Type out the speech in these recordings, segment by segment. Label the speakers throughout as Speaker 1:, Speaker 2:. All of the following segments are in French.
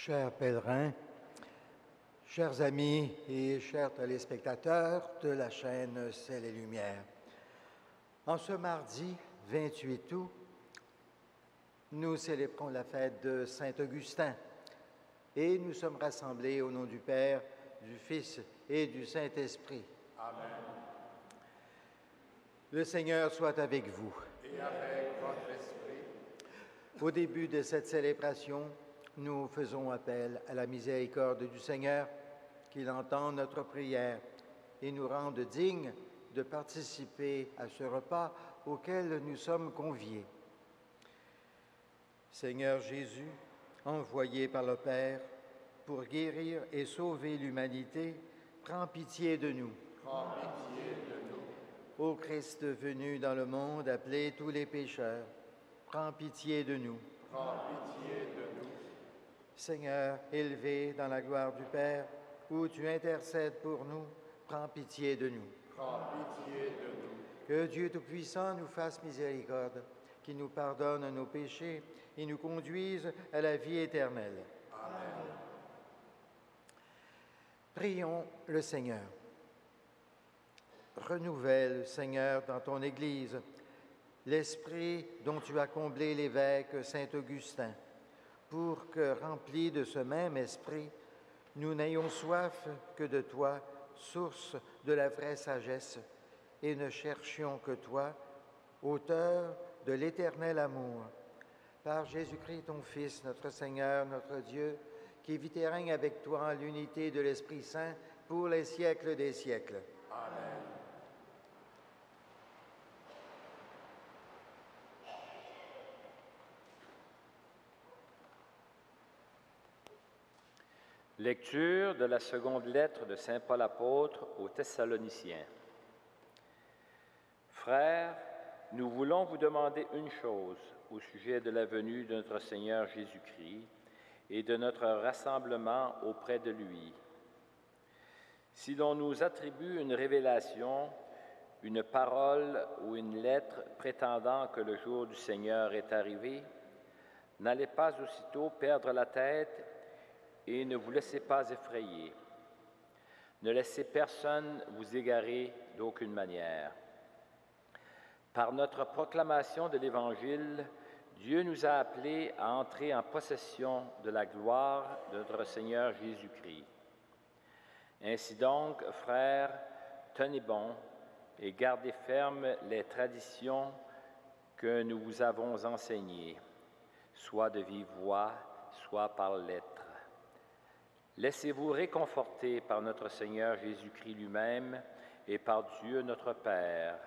Speaker 1: Chers pèlerins, chers amis et chers téléspectateurs de la chaîne Ciel et Lumière, en ce mardi 28 août, nous célébrons la fête de Saint-Augustin et nous sommes rassemblés au nom du Père, du Fils et du Saint-Esprit.
Speaker 2: Amen.
Speaker 1: Le Seigneur soit avec vous.
Speaker 2: Et avec votre esprit.
Speaker 1: Au début de cette célébration, nous faisons appel à la miséricorde du Seigneur, qu'il entende notre prière et nous rende dignes de participer à ce repas auquel nous sommes conviés. Seigneur Jésus, envoyé par le Père pour guérir et sauver l'humanité, prends pitié de nous.
Speaker 2: Prends pitié de nous.
Speaker 1: Ô Christ venu dans le monde, appeler tous les pécheurs, prends pitié de nous.
Speaker 2: Prends pitié de nous.
Speaker 1: Seigneur, élevé dans la gloire du Père, où tu intercèdes pour nous, prends pitié de nous.
Speaker 2: Prends pitié de nous.
Speaker 1: Que Dieu Tout-Puissant nous fasse miséricorde, qu'il nous pardonne nos péchés et nous conduise à la vie éternelle.
Speaker 2: Amen.
Speaker 1: Prions le Seigneur. Renouvelle, Seigneur, dans ton Église, l'esprit dont tu as comblé l'évêque Saint-Augustin, pour que, remplis de ce même esprit, nous n'ayons soif que de toi, source de la vraie sagesse, et ne cherchions que toi, auteur de l'éternel amour. Par Jésus-Christ, ton Fils, notre Seigneur, notre Dieu, qui vit et règne avec toi en l'unité de l'Esprit Saint pour les siècles des siècles.
Speaker 2: Amen.
Speaker 3: Lecture de la seconde lettre de saint Paul apôtre aux Thessaloniciens. Frères, nous voulons vous demander une chose au sujet de la venue de notre Seigneur Jésus-Christ et de notre rassemblement auprès de lui. Si l'on nous attribue une révélation, une parole ou une lettre prétendant que le jour du Seigneur est arrivé, n'allez pas aussitôt perdre la tête et ne vous laissez pas effrayer. Ne laissez personne vous égarer d'aucune manière. Par notre proclamation de l'Évangile, Dieu nous a appelés à entrer en possession de la gloire de notre Seigneur Jésus-Christ. Ainsi donc, frères, tenez bon et gardez fermes les traditions que nous vous avons enseignées, soit de vive voix, soit par lettres. Laissez-vous réconforter par notre Seigneur Jésus-Christ lui-même et par Dieu notre Père,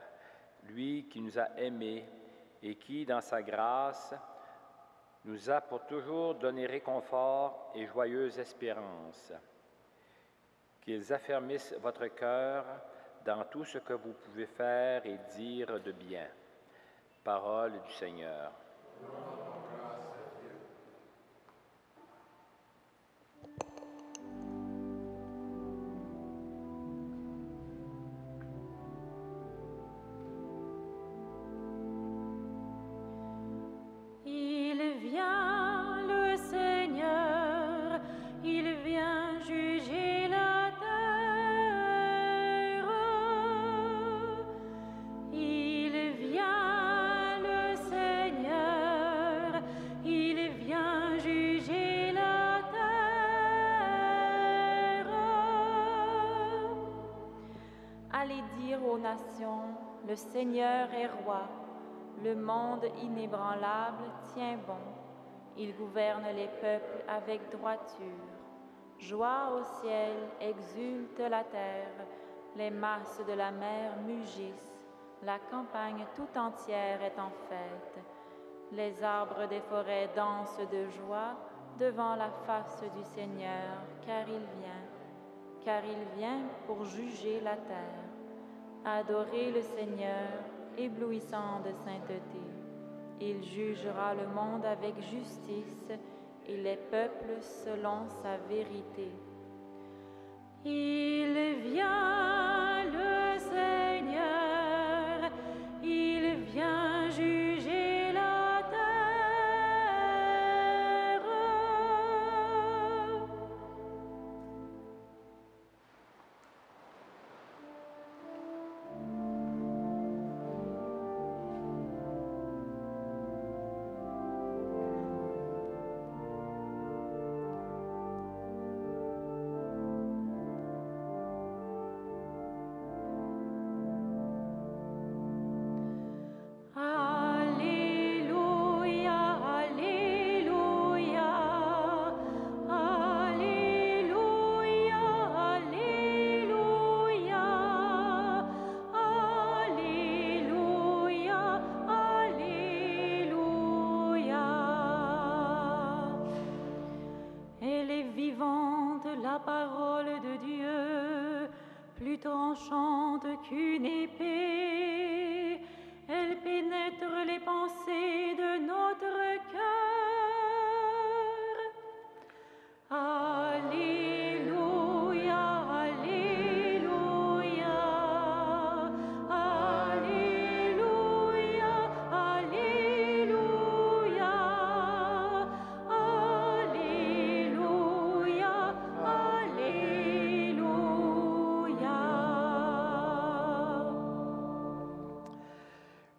Speaker 3: lui qui nous a aimés et qui, dans sa grâce, nous a pour toujours donné réconfort et joyeuse espérance. Qu'ils affermissent votre cœur dans tout ce que vous pouvez faire et dire de bien. Parole du Seigneur.
Speaker 4: Le Seigneur est roi, le monde inébranlable tient bon, il gouverne les peuples avec droiture. Joie au ciel, exulte la terre, les masses de la mer mugissent, la campagne tout entière est en fête. Les arbres des forêts dansent de joie devant la face du Seigneur, car il vient pour juger la terre. Adorez le Seigneur, éblouissant de sainteté. Il jugera le monde avec justice et les peuples selon sa vérité. Il vient le Seigneur, il vient juger la terre. est vivante, la parole de Dieu, plus tranchante qu'une épée. Elle pénètre les pensées de notre cœur. Alléluia, Alléluia, Alléluia, Alléluia, Alléluia, Alléluia.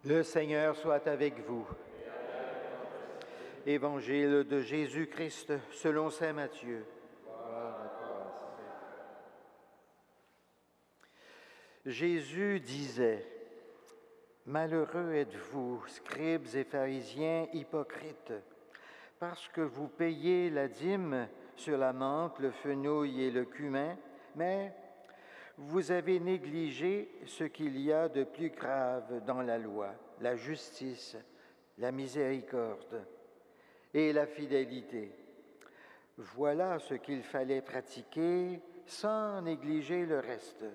Speaker 1: Le Seigneur soit avec vous. Évangile de Jésus-Christ selon saint Matthieu. Jésus disait, « Malheureux êtes-vous, scribes et pharisiens hypocrites, parce que vous payez la dîme sur la menthe, le fenouil et le cumin, mais vous avez négligé ce qu'il y a de plus grave dans la loi, la justice, la miséricorde et la fidélité. Voilà ce qu'il fallait pratiquer sans négliger le reste.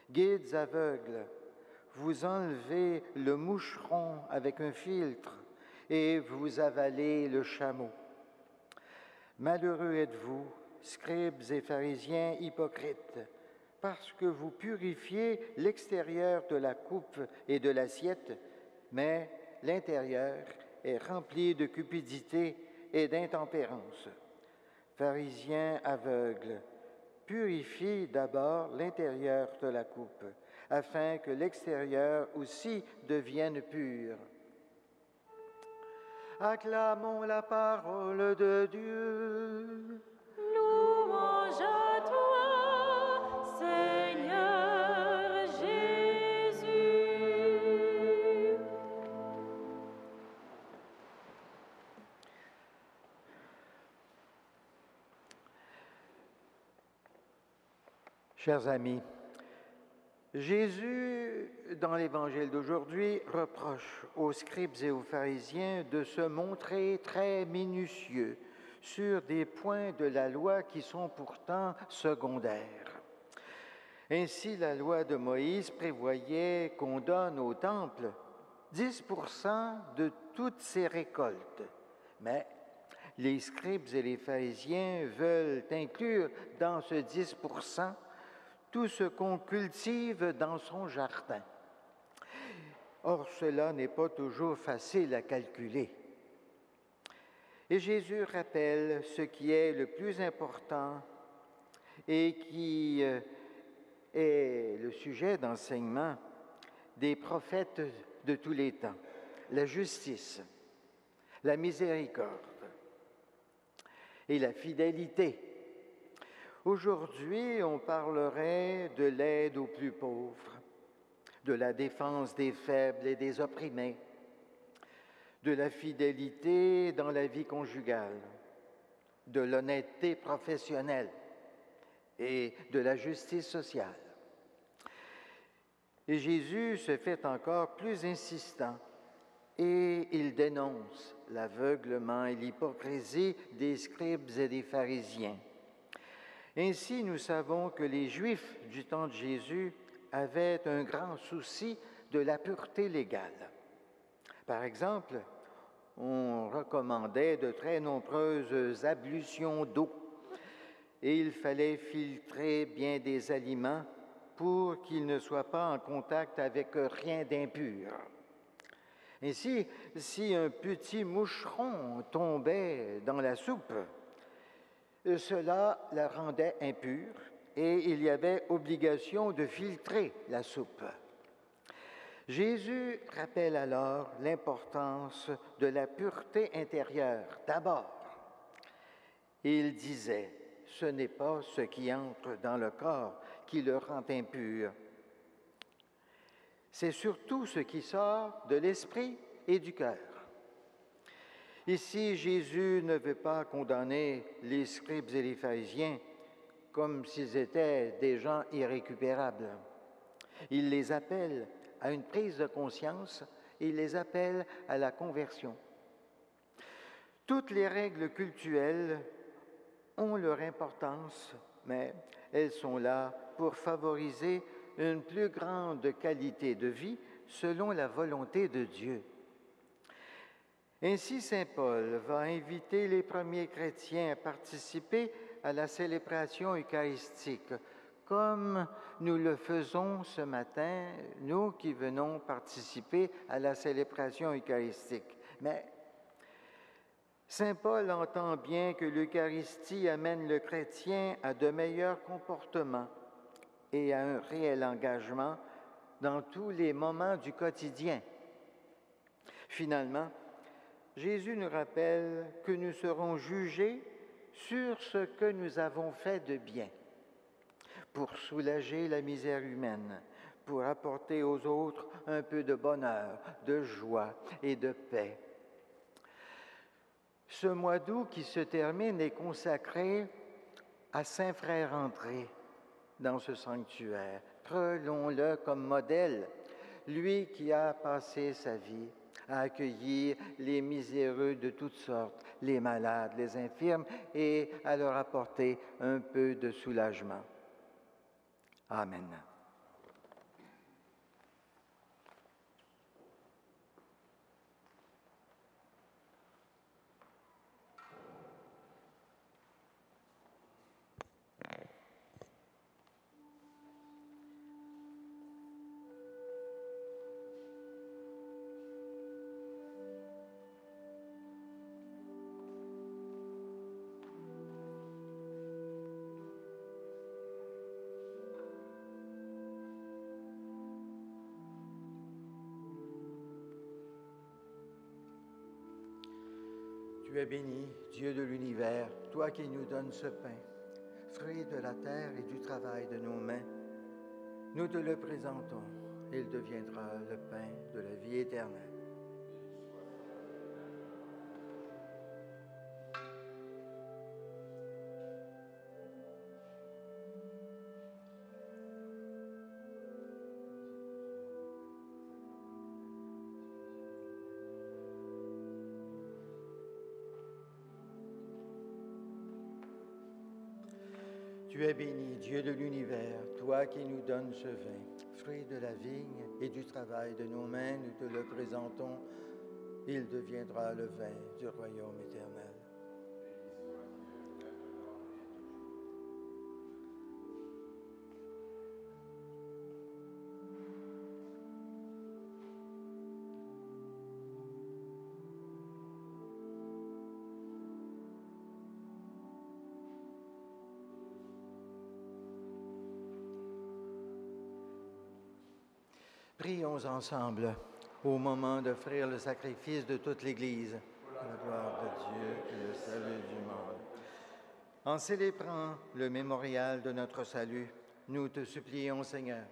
Speaker 1: Guides aveugles, vous enlevez le moucheron avec un filtre et vous avalez le chameau. Malheureux êtes-vous, scribes et pharisiens hypocrites, parce que vous purifiez l'extérieur de la coupe et de l'assiette, mais l'intérieur est rempli de cupidité et d'intempérance. Pharisiens aveugles, purifie d'abord l'intérieur de la coupe, afin que l'extérieur aussi devienne pur. Acclamons la parole de Dieu.
Speaker 4: Louange à toi, Seigneur Jésus.
Speaker 1: Chers amis, Jésus, dans l'Évangile d'aujourd'hui, reproche aux scribes et aux pharisiens de se montrer très minutieux sur des points de la loi qui sont pourtant secondaires. Ainsi, la loi de Moïse prévoyait qu'on donne au temple 10% de toutes ses récoltes. Mais les scribes et les pharisiens veulent inclure dans ce 10% tout ce qu'on cultive dans son jardin. Or, cela n'est pas toujours facile à calculer. Et Jésus rappelle ce qui est le plus important et qui est le sujet d'enseignement des prophètes de tous les temps, la justice, la miséricorde et la fidélité. Aujourd'hui, on parlerait de l'aide aux plus pauvres, de la défense des faibles et des opprimés, de la fidélité dans la vie conjugale, de l'honnêteté professionnelle et de la justice sociale. Et Jésus se fait encore plus insistant et il dénonce l'aveuglement et l'hypocrisie des scribes et des pharisiens. Ainsi, nous savons que les Juifs du temps de Jésus avaient un grand souci de la pureté légale. Par exemple, on recommandait de très nombreuses ablutions d'eau et il fallait filtrer bien des aliments pour qu'ils ne soient pas en contact avec rien d'impur. Ainsi, si un petit moucheron tombait dans la soupe, cela la rendait impure et il y avait obligation de filtrer la soupe. Jésus rappelle alors l'importance de la pureté intérieure d'abord. Il disait, ce n'est pas ce qui entre dans le corps qui le rend impur. C'est surtout ce qui sort de l'esprit et du cœur. Ici, Jésus ne veut pas condamner les scribes et les pharisiens comme s'ils étaient des gens irrécupérables. Il les appelle à une prise de conscience et il les appelle à la conversion. Toutes les règles cultuelles ont leur importance, mais elles sont là pour favoriser une plus grande qualité de vie selon la volonté de Dieu. Ainsi, saint Paul va inviter les premiers chrétiens à participer à la célébration eucharistique, comme nous le faisons ce matin, nous qui venons participer à la célébration eucharistique. Mais saint Paul entend bien que l'Eucharistie amène le chrétien à de meilleurs comportements et à un réel engagement dans tous les moments du quotidien. Finalement, Jésus nous rappelle que nous serons jugés sur ce que nous avons fait de bien, pour soulager la misère humaine, pour apporter aux autres un peu de bonheur, de joie et de paix. Ce mois d'août qui se termine est consacré à Saint Frère André dans ce sanctuaire. Prenons-le comme modèle, lui qui a passé sa vie à accueillir les miséreux de toutes sortes, les malades, les infirmes, et à leur apporter un peu de soulagement. Amen. Tu es béni, Dieu de l'univers, toi qui nous donnes ce pain, fruit de la terre et du travail de nos mains. Nous te le présentons, il deviendra le pain de la vie éternelle. Tu es béni, Dieu de l'univers, toi qui nous donnes ce vin, fruit de la vigne et du travail de nos mains, nous te le présentons. Il deviendra le vin du royaume éternel. Prions ensemble au moment d'offrir le sacrifice de toute l'Église, pour la gloire de Dieu et le salut du monde. En célébrant le mémorial de notre salut, nous te supplions, Seigneur,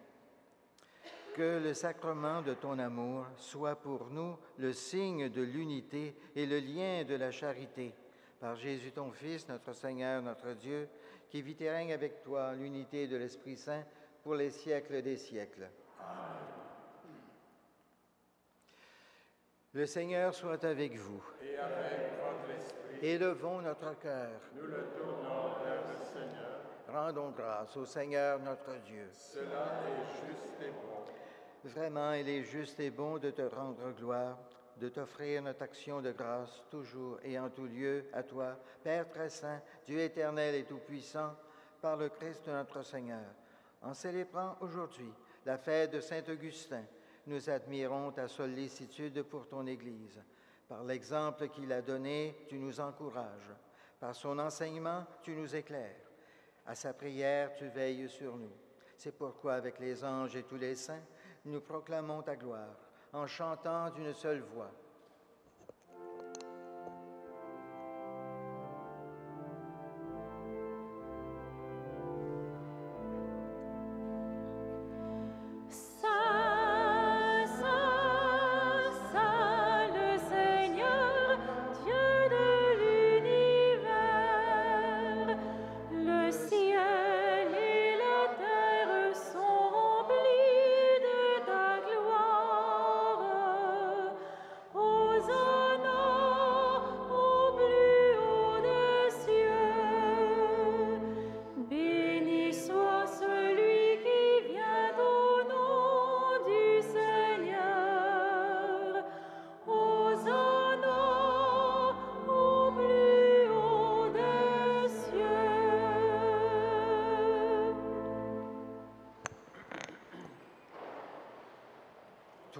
Speaker 1: que le sacrement de ton amour soit pour nous le signe de l'unité et le lien de la charité. Par Jésus ton Fils, notre Seigneur, notre Dieu, qui vit et règne avec toi l'unité de l'Esprit Saint pour les siècles des siècles. Amen. Le Seigneur soit avec vous.
Speaker 2: Et avec votre esprit.
Speaker 1: Élevons notre cœur.
Speaker 2: Nous le tournons vers le Seigneur.
Speaker 1: Rendons grâce au Seigneur notre Dieu.
Speaker 2: Cela est juste et bon.
Speaker 1: Vraiment, il est juste et bon de te rendre gloire, de t'offrir notre action de grâce toujours et en tout lieu à toi, Père très saint, Dieu éternel et tout-puissant, par le Christ notre Seigneur. En célébrant aujourd'hui la fête de Saint-Augustin, nous admirons ta sollicitude pour ton Église. Par l'exemple qu'il a donné, tu nous encourages. Par son enseignement, tu nous éclaires. À sa prière, tu veilles sur nous. C'est pourquoi, avec les anges et tous les saints, nous proclamons ta gloire, en chantant d'une seule voix.
Speaker 4: Oh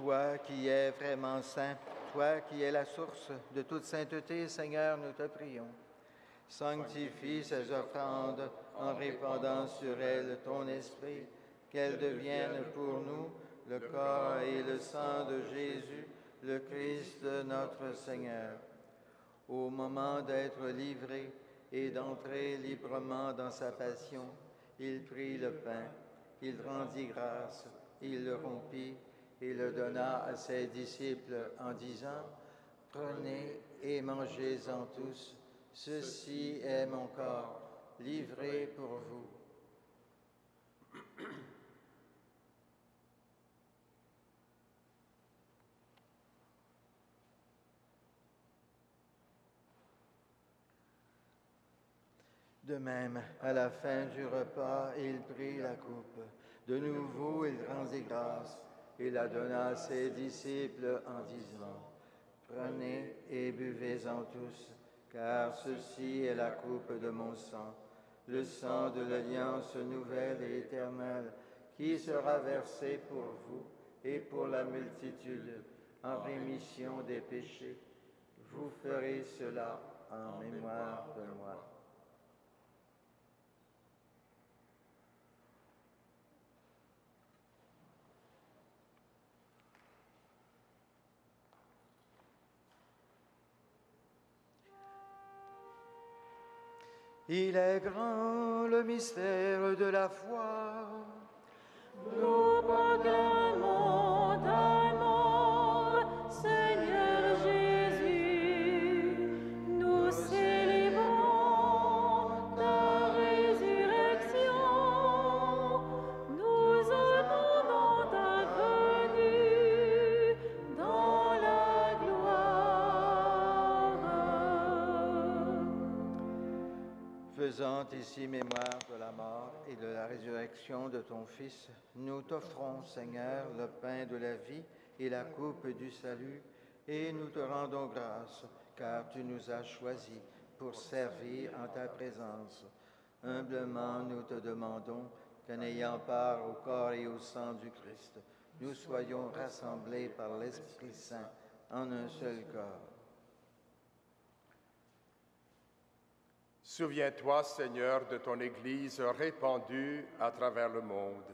Speaker 1: Toi qui es vraiment saint, toi qui es la source de toute sainteté, Seigneur, nous te prions. Sanctifie ces offrandes en répandant sur elles ton esprit, qu'elles deviennent pour nous le corps et le sang de Jésus, le Christ notre Seigneur. Au moment d'être livré et d'entrer librement dans sa passion, il prit le pain, il rendit grâce, il le rompit et le donna à ses disciples en disant, « Prenez et mangez-en tous, ceci est mon corps, livré pour vous. » De même, à la fin du repas, il prit la coupe. De nouveau, il rendit grâce et la donna à ses disciples en disant, « Prenez et buvez-en tous, car ceci est la coupe de mon sang, le sang de l'alliance nouvelle et éternelle, qui sera versé pour vous et pour la multitude en rémission des péchés. Vous ferez cela en mémoire de moi. » Il est grand le mystère de la foi.
Speaker 4: Nous proclamons ta mort, Seigneur Jésus. Nous célébrons ta résurrection. Nous attendons ta venue dans la gloire.
Speaker 1: Faisant ici mémoire de la mort et de la résurrection de ton Fils, nous t'offrons, Seigneur, le pain de la vie et la coupe du salut, et nous te rendons grâce, car tu nous as choisis pour servir en ta présence. Humblement, nous te demandons qu'en ayant part au corps et au sang du Christ, nous soyons rassemblés par l'Esprit Saint en un seul corps.
Speaker 2: Souviens-toi, Seigneur, de ton Église répandue à travers le monde.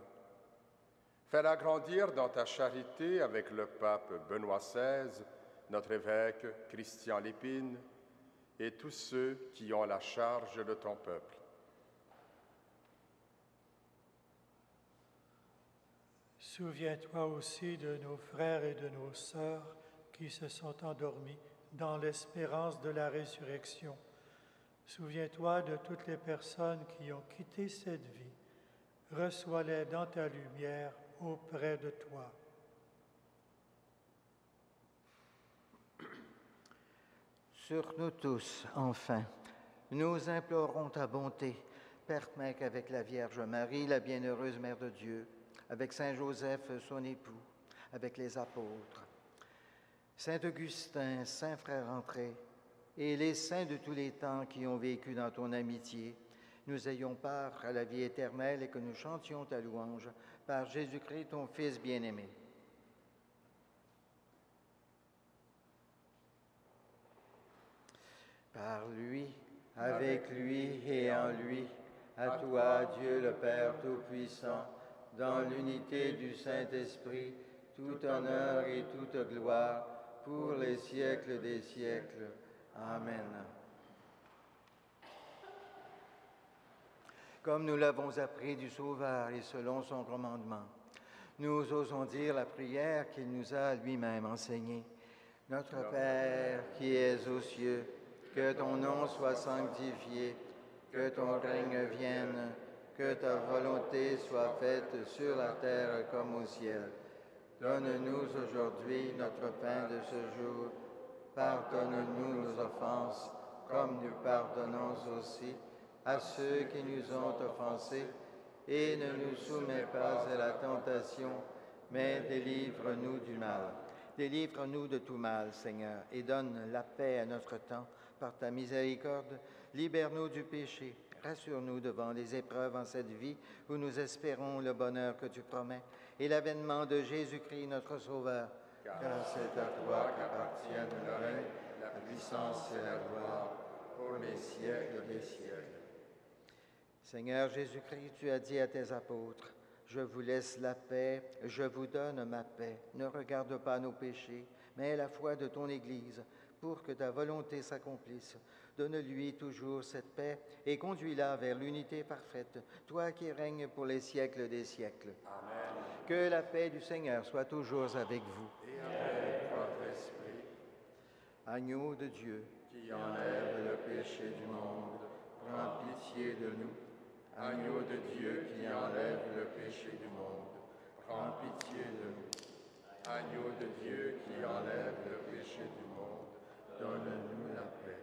Speaker 2: Fais-la grandir dans ta charité avec le pape Benoît XVI, notre évêque Christian Lépine et tous ceux qui ont la charge de ton peuple.
Speaker 5: Souviens-toi aussi de nos frères et de nos sœurs qui se sont endormis dans l'espérance de la résurrection. Souviens-toi de toutes les personnes qui ont quitté cette vie. Reçois-les dans ta lumière auprès de toi.
Speaker 1: Sur nous tous, enfin, nous implorons ta bonté. Permets qu'avec la Vierge Marie, la bienheureuse Mère de Dieu, avec Saint Joseph, son époux, avec les apôtres, Saint Augustin, Saint Frère André, et les saints de tous les temps qui ont vécu dans ton amitié, nous ayons part à la vie éternelle et que nous chantions ta louange par Jésus-Christ, ton Fils bien-aimé. Par lui, avec lui et en lui, à toi, Dieu le Père Tout-Puissant, dans l'unité du Saint-Esprit, tout honneur et toute gloire pour les siècles des siècles. Amen. Comme nous l'avons appris du Sauveur et selon son commandement, nous osons dire la prière qu'il nous a lui-même enseignée. Notre Père qui es aux cieux, que ton nom soit sanctifié, que ton règne vienne, que ta volonté soit faite sur la terre comme au ciel. Donne-nous aujourd'hui notre pain de ce jour. Pardonne-nous nos offenses, comme nous pardonnons aussi à ceux qui nous ont offensés, et ne nous soumets pas à la tentation, mais délivre-nous du mal. Délivre-nous de tout mal, Seigneur, et donne la paix à notre temps par ta miséricorde. Libère-nous du péché, Rassure-nous devant les épreuves en cette vie où nous espérons le bonheur que tu promets et l'avènement de Jésus-Christ, notre Sauveur.
Speaker 2: Car c'est à toi qu'appartiennent le règne, la puissance et la gloire pour les siècles des siècles.
Speaker 1: Seigneur Jésus-Christ, tu as dit à tes apôtres, « Je vous laisse la paix, je vous donne ma paix. Ne regarde pas nos péchés, mais la foi de ton Église, pour que ta volonté s'accomplisse. Donne-lui toujours cette paix et conduis-la vers l'unité parfaite, toi qui règnes pour les siècles des siècles.
Speaker 2: Amen.
Speaker 1: Que la paix du Seigneur soit toujours avec vous.
Speaker 2: Et avec votre esprit,
Speaker 1: Agneau de Dieu,
Speaker 2: qui enlève le péché du monde, prends pitié de nous. Agneau de Dieu qui enlève le péché du monde, prends pitié de nous. Agneau de Dieu qui enlève le péché du monde, donne-nous la paix.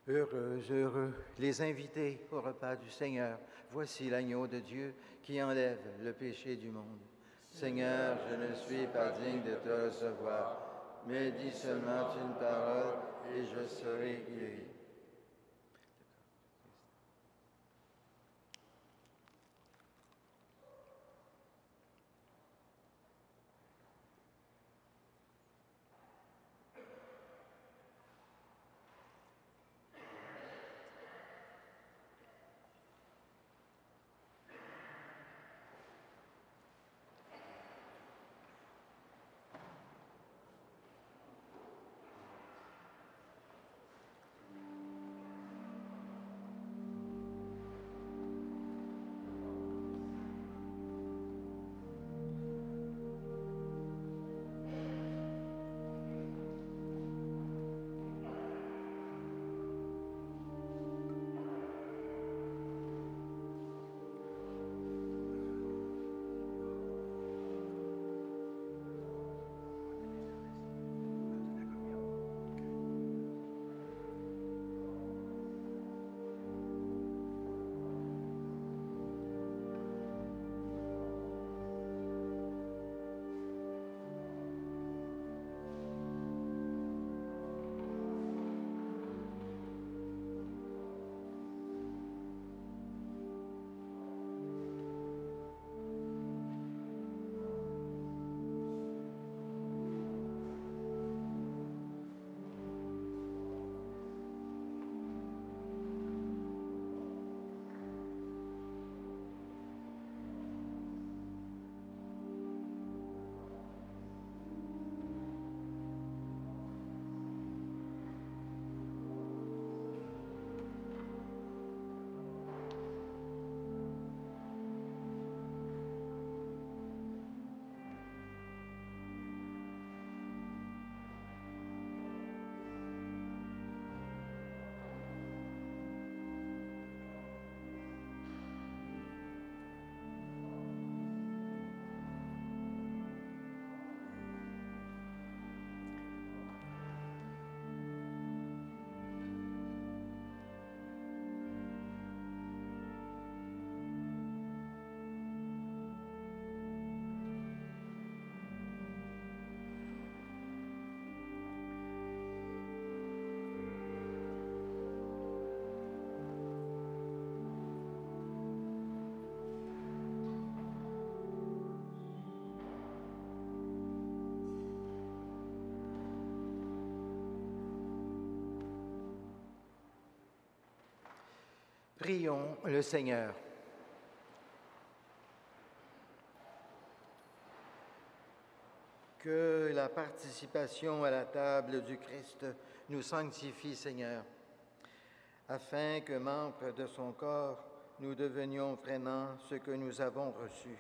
Speaker 1: Heureux, heureux, les invités au repas du Seigneur. Voici l'agneau de Dieu qui enlève le péché du monde. Seigneur, je ne suis pas digne de te recevoir, mais dis seulement une parole et je serai guéri. Prions le Seigneur. Que la participation à la table du Christ nous sanctifie, Seigneur, afin que, membres de son corps, nous devenions vraiment ce que nous avons reçu.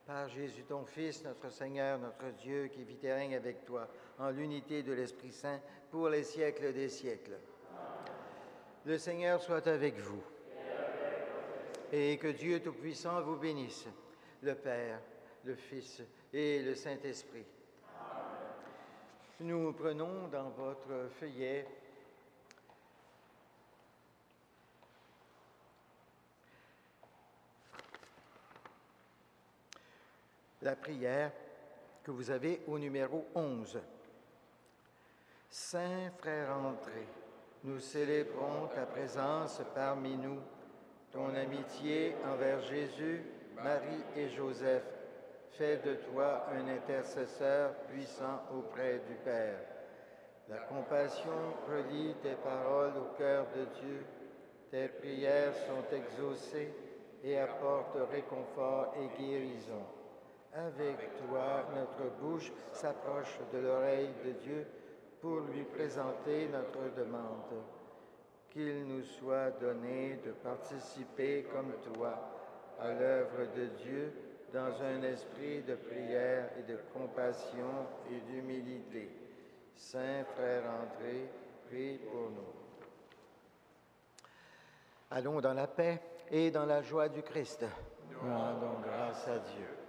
Speaker 1: Par Jésus, ton Fils, notre Seigneur, notre Dieu, qui vit et règne avec toi, en l'unité de l'Esprit Saint, pour les siècles des siècles. Le Seigneur soit avec vous. Et que Dieu Tout-Puissant vous bénisse, le Père, le Fils et le Saint-Esprit. Nous prenons dans votre feuillet la prière que vous avez au numéro 11. Saint frère André, nous célébrons ta présence parmi nous, ton amitié envers Jésus, Marie et Joseph. Fais de toi un intercesseur puissant auprès du Père. La compassion relie tes paroles au cœur de Dieu. Tes prières sont exaucées et apportent réconfort et guérison. Avec toi, notre bouche s'approche de l'oreille de Dieu pour lui présenter notre demande. Qu'il nous soit donné de participer comme toi à l'œuvre de Dieu dans un esprit de prière et de compassion et d'humilité. Saint frère André, prie pour nous. Allons dans la paix et dans la joie du Christ. Rendons grâce à Dieu.